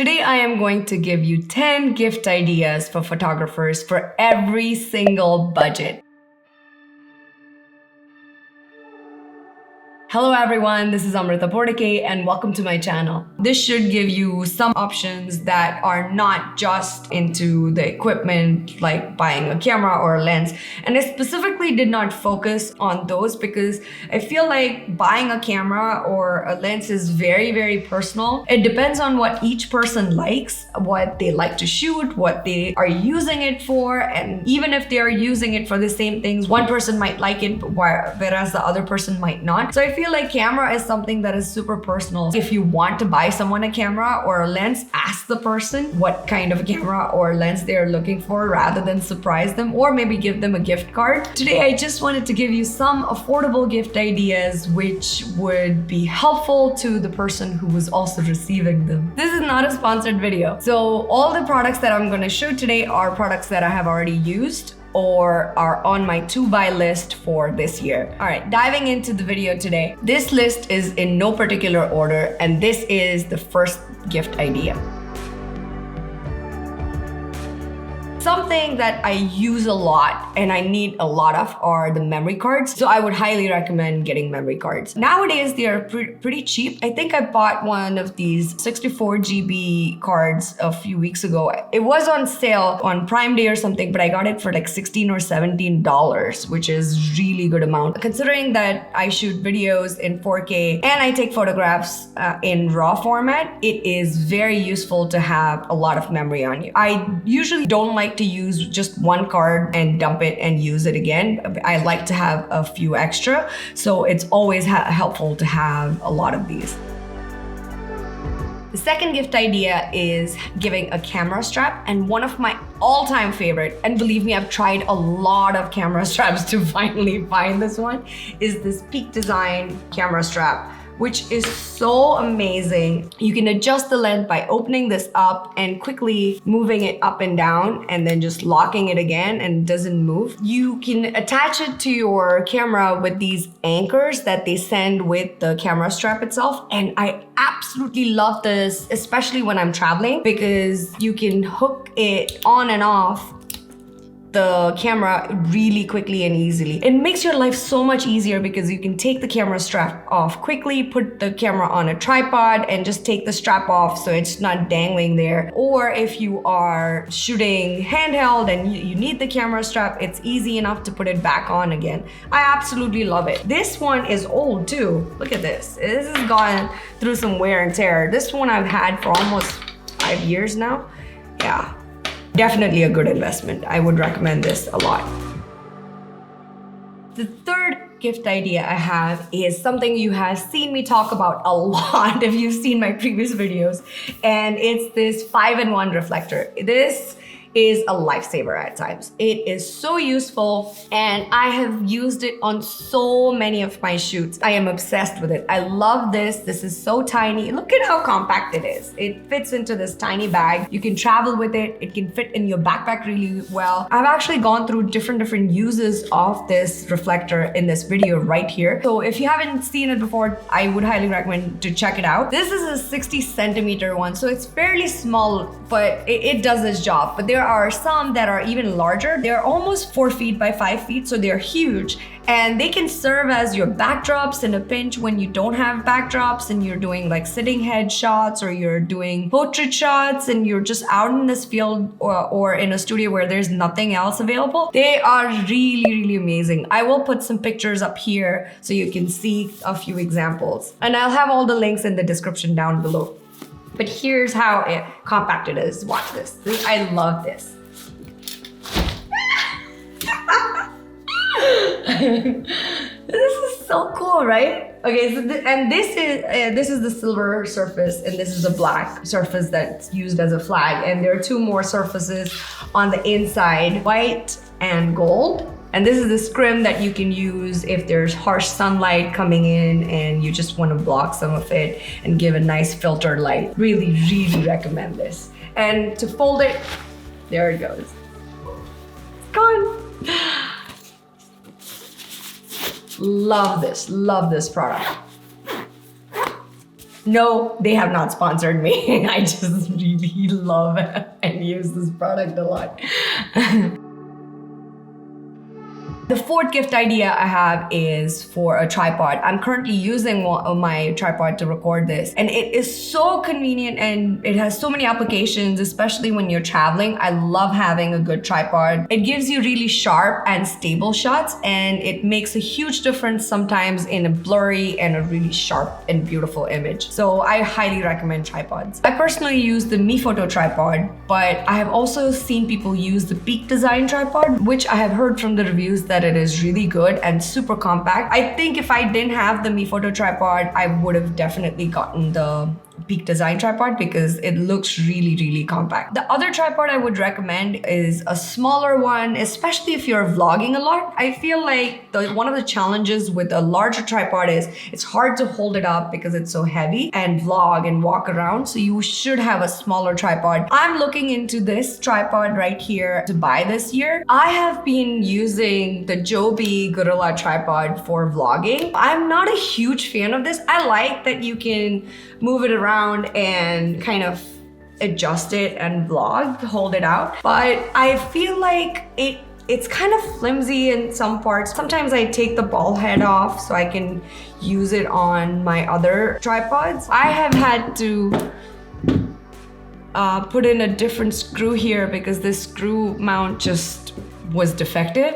Today I am going to give you 10 gift ideas for photographers for every single budget. Hello everyone, this is Amrita Bordake and welcome to my channel. This should give you some options that are not just into the equipment like buying a camera or a lens. And I specifically did not focus on those because I feel like buying a camera or a lens is very, very personal. It depends on what each person likes, what they like to shoot, what they are using it for, and even if they are using it for the same things, one person might like it whereas the other person might not. So I feel like camera is something that is super personal. If you want to buy someone a camera or a lens, ask the person what kind of camera or lens they are looking for rather than surprise them or maybe give them a gift card. Today, I just wanted to give you some affordable gift ideas which would be helpful to the person who was also receiving them. This is not a sponsored video. So all the products that I'm going to show today are products that I have already used or are on my to-buy list for this year. All right, diving into the video today. This list is in no particular order, and this is the first gift idea. Something that I use a lot and I need a lot of are the memory cards. So I would highly recommend getting memory cards. Nowadays, they are pretty cheap. I think I bought one of these 64 GB cards a few weeks ago. It was on sale on Prime Day or something, but I got it for like $16 or $17, which is really good amount. Considering that I shoot videos in 4K and I take photographs in RAW format, it is very useful to have a lot of memory on you. I usually don't like to use just one card and dump it and use it again. I like to have a few extra, so it's always helpful to have a lot of these. The second gift idea is giving a camera strap, and one of my all-time favorite, and believe me, I've tried a lot of camera straps to finally find this one, is this Peak Design camera strap, which is so amazing. You can adjust the length by opening this up and quickly moving it up and down and then just locking it again and it doesn't move. You can attach it to your camera with these anchors that they send with the camera strap itself. And I absolutely love this, especially when I'm traveling, because you can hook it on and off the camera really quickly and easily. It makes your life so much easier because you can take the camera strap off quickly, put the camera on a tripod and just take the strap off so it's not dangling there. Or if you are shooting handheld and you need the camera strap, it's easy enough to put it back on again. I absolutely love it. This one is old too. Look at this. This has gone through some wear and tear. This one I've had for almost 5 years now. Yeah. Definitely a good investment. I would recommend this a lot. The third gift idea I have is something you have seen me talk about a lot if you've seen my previous videos, and it's this 5-in-1 reflector. This is a lifesaver at times. It is so useful and I have used it on so many of my shoots. I am obsessed with it. I love this. This is so tiny. Look at how compact it is. It fits into this tiny bag. You can travel with it. It can fit in your backpack really well. I've actually gone through different uses of this reflector in this video right here. So if you haven't seen it before, I would highly recommend to check it out. This is a 60 centimeter one, so it's fairly small, but it does its job. But there are some that are even larger. They're almost 4 feet by 5 feet, so they're huge. And they can serve as your backdrops in a pinch when you don't have backdrops and you're doing like sitting head shots or you're doing portrait shots and you're just out in this field or in a studio where there's nothing else available. They are really amazing. I will put some pictures up here so you can see a few examples. And I'll have all the links in the description down below. But here's how compact it is. Watch this. I love this. This is so cool, right? Okay, so this is the silver surface and this is the black surface that's used as a flag. And there are two more surfaces on the inside, white and gold. And this is the scrim that you can use if there's harsh sunlight coming in and you just want to block some of it and give a nice filtered light. Really recommend this. And to fold it, there it goes. It's gone. Love this product. No, they have not sponsored me. I just really love and use this product a lot. The fourth gift idea I have is for a tripod. I'm currently using my tripod to record this, and it is so convenient and it has so many applications, especially when you're traveling. I love having a good tripod. It gives you really sharp and stable shots, and it makes a huge difference sometimes in a blurry and a really sharp and beautiful image. So I highly recommend tripods. I personally use the Mi Photo tripod, but I have also seen people use the Peak Design tripod, which I have heard from the reviews that it is really good and super compact. I think if I didn't have the Mi Photo tripod, I would have definitely gotten the Peak Design tripod because it looks really, really compact. The other tripod I would recommend is a smaller one, especially if you're vlogging a lot. I feel like one of the challenges with a larger tripod is it's hard to hold it up because it's so heavy and vlog and walk around. So you should have a smaller tripod. I'm looking into this tripod right here to buy this year. I have been using the Joby Gorilla tripod for vlogging. I'm not a huge fan of this. I like that you can move it around and kind of adjust it and vlog, hold it out. But I feel like it's kind of flimsy in some parts. Sometimes I take the ball head off so I can use it on my other tripods. I have had to put in a different screw here because this screw mount just was defective.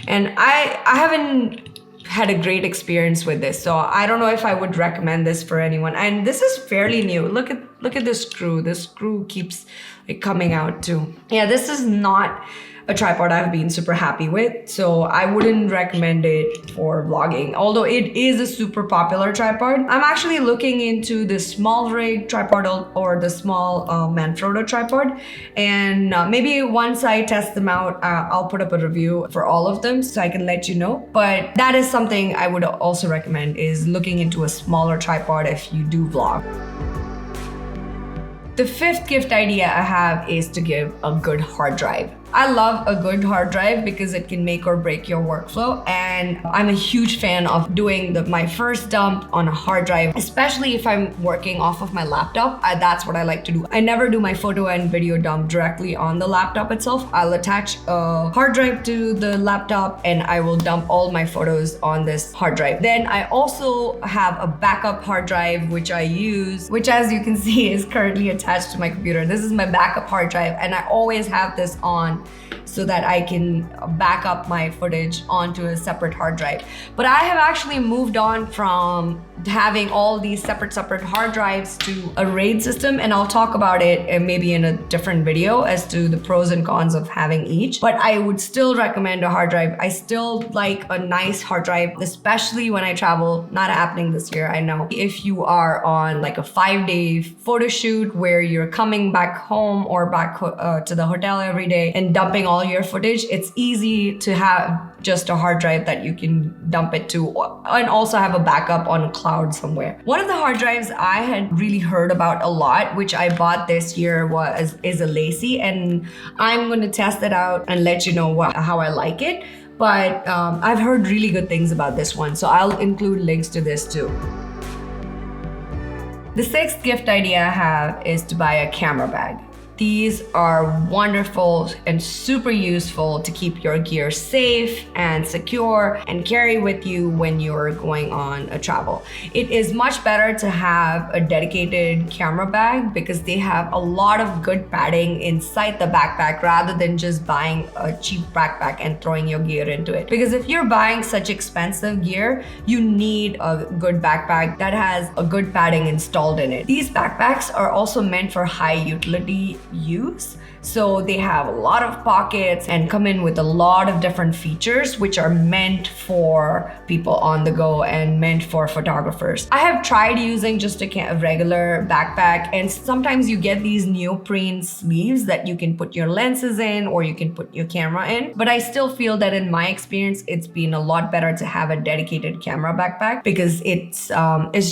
And I haven't had a great experience with this, so I don't know if I would recommend this for anyone. And this is fairly new. Look at this screw. This screw keeps like coming out too. Yeah, this is not a tripod I've been super happy with, so I wouldn't recommend it for vlogging, although it is a super popular tripod. I'm actually looking into the small rig tripod or the small Manfrotto tripod, and maybe once I test them out, I'll put up a review for all of them so I can let you know. But that is something I would also recommend, is looking into a smaller tripod if you do vlog. The fifth gift idea I have is to give a good hard drive. I love a good hard drive because it can make or break your workflow, and I'm a huge fan of doing my first dump on a hard drive, especially if I'm working off of my laptop. That's what I like to do. I never do my photo and video dump directly on the laptop itself. I'll attach a hard drive to the laptop and I will dump all my photos on this hard drive. Then I also have a backup hard drive which I use, which as you can see is currently attached to my computer. This is my backup hard drive, and I always have this on so that I can back up my footage onto a separate hard drive. But I have actually moved on from having all these separate hard drives to a RAID system, and I'll talk about it maybe in a different video as to the pros and cons of having each. But I would still recommend a hard drive. I still like a nice hard drive, especially when I travel. Not happening this year, I know. If you are on like a 5-day photo shoot where you're coming back home or back to the hotel every day and dumping all your footage, it's easy to have just a hard drive that you can dump it to, and also have a backup on a cloud somewhere. One of the hard drives I had really heard about a lot, which I bought this year, is a Lacy, and I'm going to test it out and let you know how I like it. But I've heard really good things about this one, so I'll include links to this too. The sixth gift idea I have is to buy a camera bag. These are wonderful and super useful to keep your gear safe and secure and carry with you when you're going on a travel. It is much better to have a dedicated camera bag because they have a lot of good padding inside the backpack rather than just buying a cheap backpack and throwing your gear into it. Because if you're buying such expensive gear, you need a good backpack that has a good padding installed in it. These backpacks are also meant for high utility use, so they have a lot of pockets and come in with a lot of different features which are meant for people on the go and meant for photographers. I have tried using just a regular backpack, and sometimes you get these neoprene sleeves that you can put your lenses in or you can put your camera in, but I still feel that in my experience it's been a lot better to have a dedicated camera backpack because it's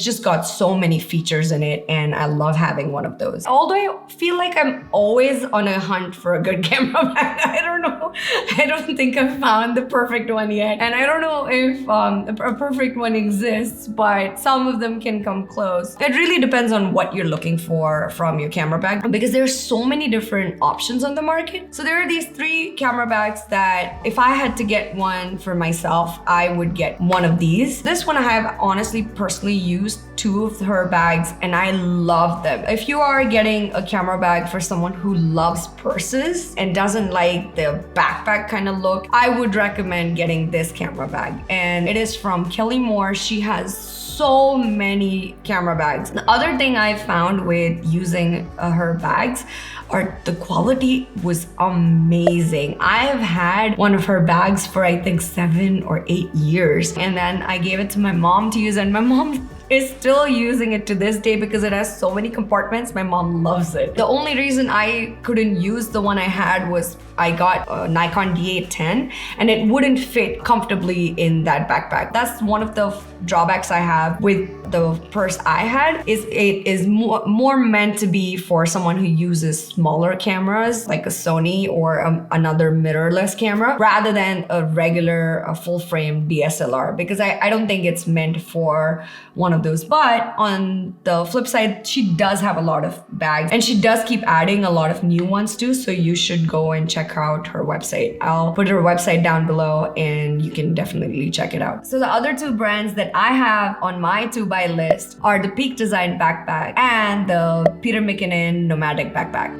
just got so many features in it, and I love having one of those. Although I feel like I'm always on a hunt for a good camera bag. I don't know. I don't think I've found the perfect one yet. And I don't know if a perfect one exists, but some of them can come close. It really depends on what you're looking for from your camera bag, because there's so many different options on the market. So there are these 3 camera bags that if I had to get one for myself, I would get one of these. This one I have honestly personally used 2 of her bags and I love them. If you are getting a camera bag for someone who loves purses and doesn't like the backpack kind of look, I would recommend getting this camera bag. And it is from Kelly Moore. She has so many camera bags. The other thing I found with using her bags are the quality was amazing. I have had one of her bags for I think 7 or 8 years, and then I gave it to my mom to use, and my mom is still using it to this day because it has so many compartments. My mom loves it. The only reason I couldn't use the one I had was I got a Nikon D810 and it wouldn't fit comfortably in that backpack. That's one of the drawbacks I have with the purse I had, is it is more meant to be for someone who uses smaller cameras like a Sony or another mirrorless camera rather than a regular full frame DSLR, because I don't think it's meant for one of those. But on the flip side, she does have a lot of bags and she does keep adding a lot of new ones too, so you should go and check out her website. I'll put her website down below and you can definitely check it out. So the other 2 brands that I have on my to-buy list are the Peak Design backpack and the Peter McKinnon Nomadic backpack.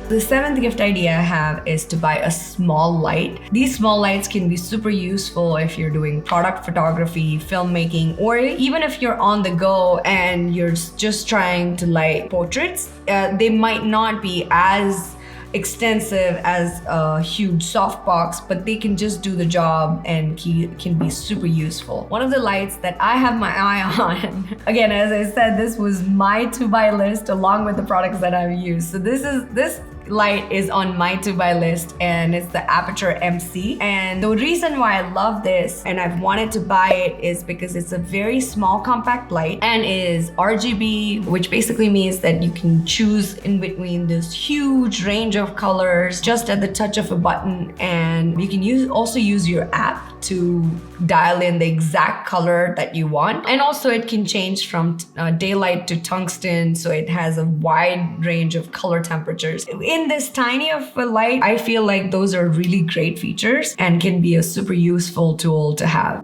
The 7th gift idea I have is to buy a small light. These small lights can be super useful if you're doing product photography, filmmaking, or even if you're on the go and you're just trying to light portraits. They might not be as extensive as a huge softbox, but they can just do the job and can be super useful. One of the lights that I have my eye on, again, as I said, this was my to-buy list along with the products that I've used. So this light is on my to-buy list and it's the Aperture MC. And the reason why I love this and I've wanted to buy it is because it's a very small compact light and is RGB, which basically means that you can choose in between this huge range of colors just at the touch of a button, and you can also use your app to dial in the exact color that you want. And also it can change from daylight to tungsten, so it has a wide range of color temperatures. In this tiny of a light, I feel like those are really great features and can be a super useful tool to have.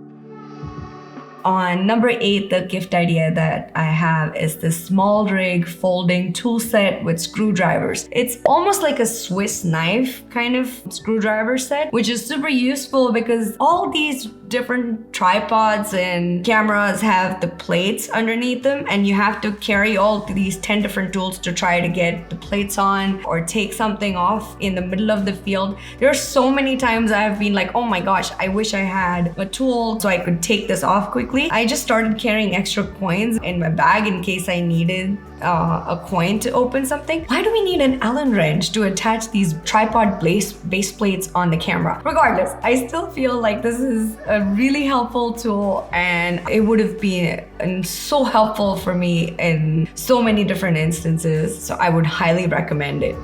On number 8, the gift idea that I have is the small rig folding tool set with screwdrivers. It's almost like a Swiss knife kind of screwdriver set, which is super useful because all these different tripods and cameras have the plates underneath them, and you have to carry all these 10 different tools to try to get the plates on or take something off in the middle of the field. There are so many times I've been like, oh my gosh, I wish I had a tool so I could take this off quickly. I just started carrying extra coins in my bag in case I needed a coin to open something. Why do we need an Allen wrench to attach these tripod base plates on the camera? Regardless, I still feel like this is a really helpful tool and it would have been so helpful for me in so many different instances. So I would highly recommend it.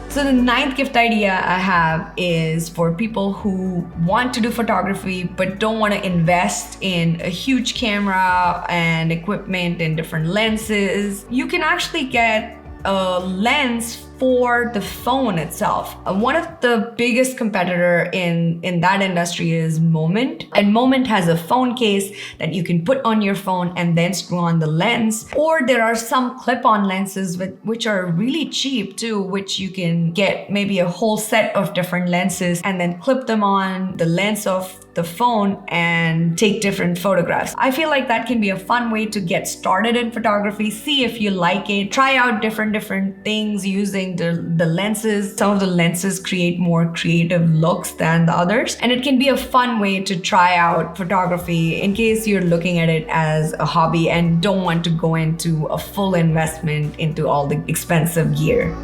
So the 9th gift idea I have is for people who want to do photography but don't want to invest in a huge camera and equipment and different lenses. You can actually get a lens for the phone itself. One of the biggest competitor in that industry is Moment. And Moment has a phone case that you can put on your phone and then screw on the lens. Or there are some clip-on lenses which are really cheap too, which you can get maybe a whole set of different lenses and then clip them on the lens of the phone and take different photographs. I feel like that can be a fun way to get started in photography. See if you like it. Try out different things using the lenses. Some of the lenses create more creative looks than the others. And it can be a fun way to try out photography in case you're looking at it as a hobby and don't want to go into a full investment into all the expensive gear.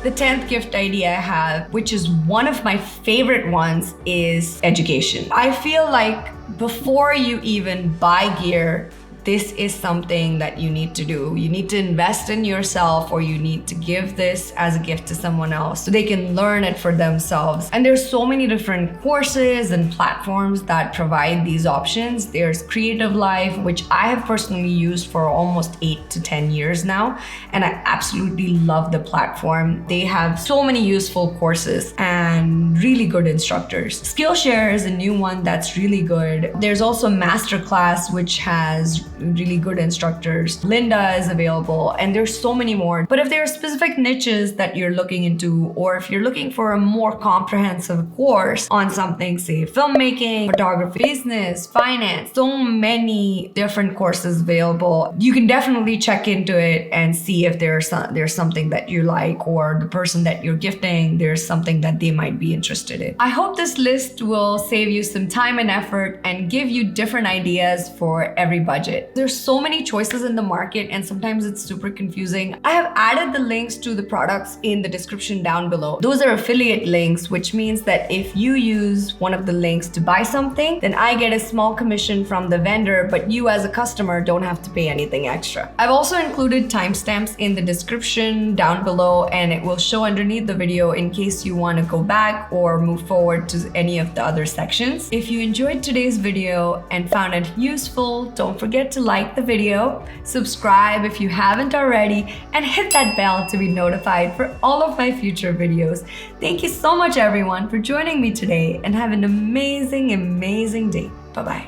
The 10th gift idea I have, which is one of my favorite ones, is education. I feel like before you even buy gear, this is something that you need to do. You need to invest in yourself, or you need to give this as a gift to someone else so they can learn it for themselves. And there's so many different courses and platforms that provide these options. There's Creative Life, which I have personally used for almost 8 to 10 years now, and I absolutely love the platform. They have so many useful courses and really good instructors. Skillshare is a new one that's really good. There's also Masterclass, which has really good instructors. Lynda is available, and there's so many more. But if there are specific niches that you're looking into, or if you're looking for a more comprehensive course on something, say filmmaking, photography, business, finance, so many different courses available, you can definitely check into it and see if there's something that you like, or the person that you're gifting, there's something that they might be interested in. I hope this list will save you some time and effort and give you different ideas for every budget. There's so many choices in the market, and sometimes it's super confusing. I have added the links to the products in the description down below. Those are affiliate links, which means that if you use one of the links to buy something, then I get a small commission from the vendor, but you as a customer don't have to pay anything extra. I've also included timestamps in the description down below, and it will show underneath the video in case you want to go back or move forward to any of the other sections. If you enjoyed today's video and found it useful, don't forget to like the video, subscribe if you haven't already, and hit that bell to be notified for all of my future videos. Thank you so much everyone for joining me today, and have an amazing, amazing day. Bye-bye.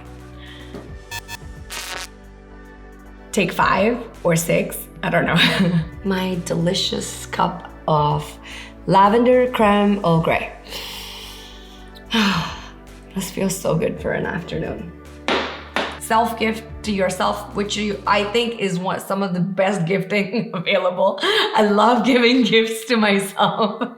Take 5 or 6, I don't know. My delicious cup of lavender creme Earl Grey. This feels so good for an afternoon. Self-gift to yourself, which I think is some of the best gifting available. I love giving gifts to myself.